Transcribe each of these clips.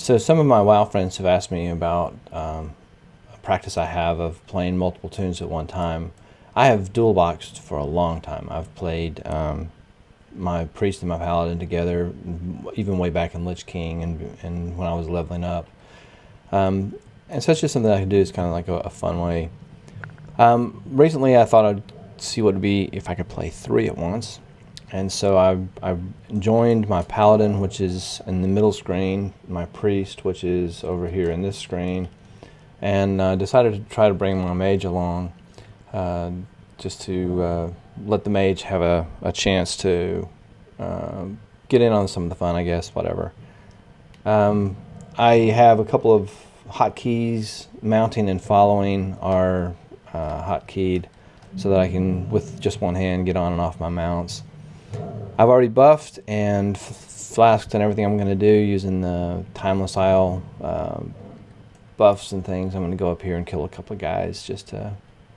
So some of my WoW friends have asked me about a practice I have of playing multiple tunes at one time. I have dual boxed for a long time. I've played my priest and my paladin together, even way back in Lich King and when I was leveling up. And so it's just something I can do. It's kind of like a fun way. Recently I thought I'd see what it would be if I could play 3 at once. And so I joined my paladin, which is in the middle screen, my priest, which is over here in this screen, and decided to try to bring my mage along, just to let the mage have a chance to get in on some of the fun, I guess, whatever. I have a couple of hotkeys. Mounting and following are hotkeyed so that I can, with just one hand, get on and off my mounts. I've already buffed and flasked and everything I'm going to do using the Timeless Isle buffs and things. I'm going to go up here and kill a couple of guys just to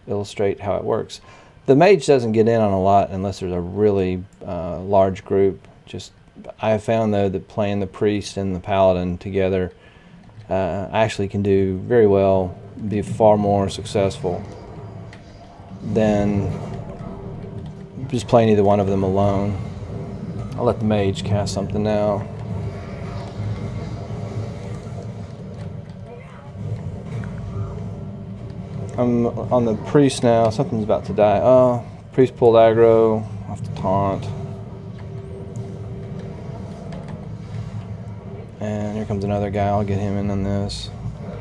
illustrate how it works. The mage doesn't get in on a lot unless there's a really large group. I have found, though, that playing the priest and the paladin together I actually can do very well, be far more successful than just playing either one of them alone. I'll let the mage cast something now. I'm on the priest now. Something's about to die. Oh, priest pulled aggro. I have to taunt. And here comes another guy. I'll get him in on this.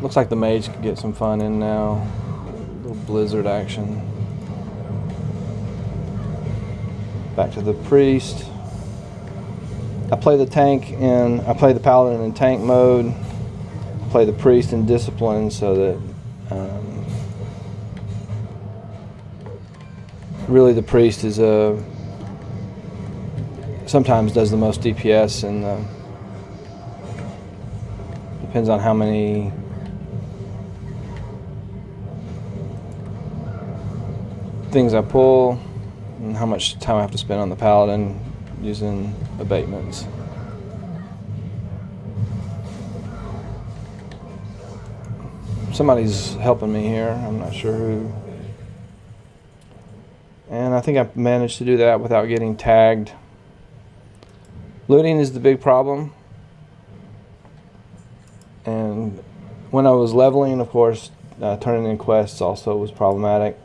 Looks like the mage could get some fun in now. A little blizzard action. Back to the priest. I play the paladin in tank mode. I play the priest in discipline so that really the priest is sometimes does the most DPS, and depends on how many things I pull and how much time I have to spend on the paladin using abatements. Somebody's helping me here. I'm not sure who. And I think I managed to do that without getting tagged. Looting is the big problem. And when I was leveling, of course, turning in quests also was problematic.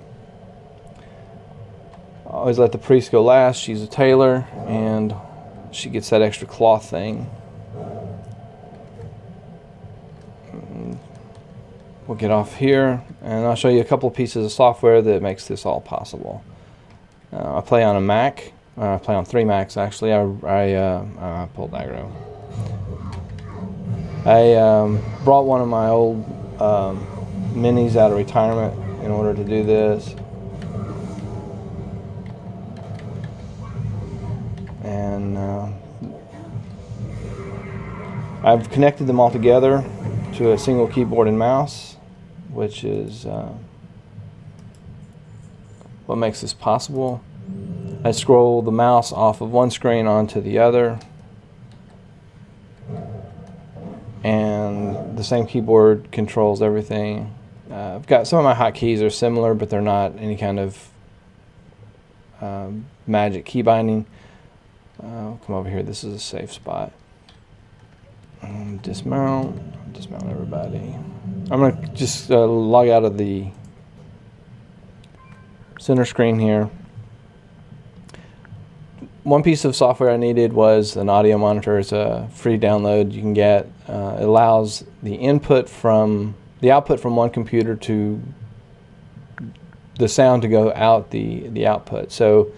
I always let the priest go last. She's a tailor, and she gets that extra cloth thing. We'll get off here, and I'll show you a couple of pieces of software that makes this all possible. I play on a Mac. I play on 3 Macs, actually. I pulled aggro. I brought one of my old minis out of retirement in order to do this. And I've connected them all together to a single keyboard and mouse, which is what makes this possible. I scroll the mouse off of one screen onto the other, and the same keyboard controls everything. I've got some of my hotkeys are similar, but they're not any kind of magic key binding. Come over here. This is a safe spot. Dismount everybody. I'm going to just log out of the center screen here. One piece of software I needed was an audio monitor. It's a free download you can get. It allows the output from one computer to the sound to go out the output. So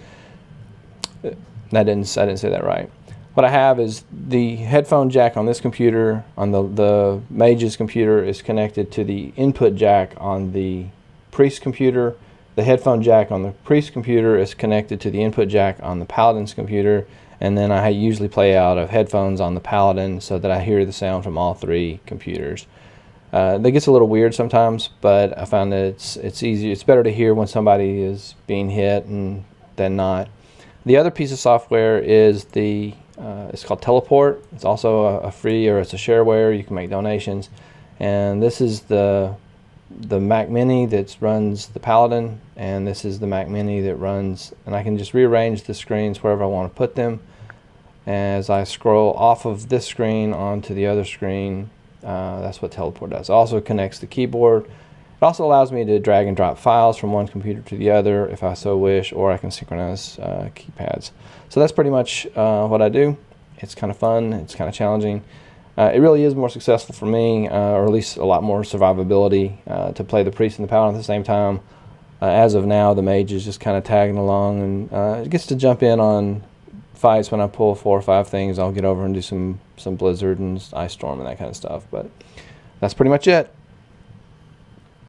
I didn't say that right. What I have is the headphone jack on this computer, on the mage's computer, is connected to the input jack on the priest's computer. The headphone jack on the priest's computer is connected to the input jack on the paladin's computer, and then I usually play out of headphones on the paladin so that I hear the sound from all 3 computers. That gets a little weird sometimes, but I found that it's easier. It's better to hear when somebody is being hit than not. The other piece of software is the It's called Teleport. It's also a free, or it's a shareware. You can make donations. And this is the Mac Mini that runs the Paladin, and this is the Mac Mini that runs, and I can just rearrange the screens wherever I want to put them. As I scroll off of this screen onto the other screen, that's what Teleport does. It also connects the keyboard. It also allows me to drag and drop files from one computer to the other if I so wish, or I can synchronize keypads. So that's pretty much what I do. It's kind of fun. It's kind of challenging. It really is more successful for me, or at least a lot more survivability to play the priest and the paladin at the same time. As of now, the mage is just kind of tagging along, and it gets to jump in on fights when I pull 4 or 5 things. I'll get over and do some blizzard and ice storm and that kind of stuff. But that's pretty much it.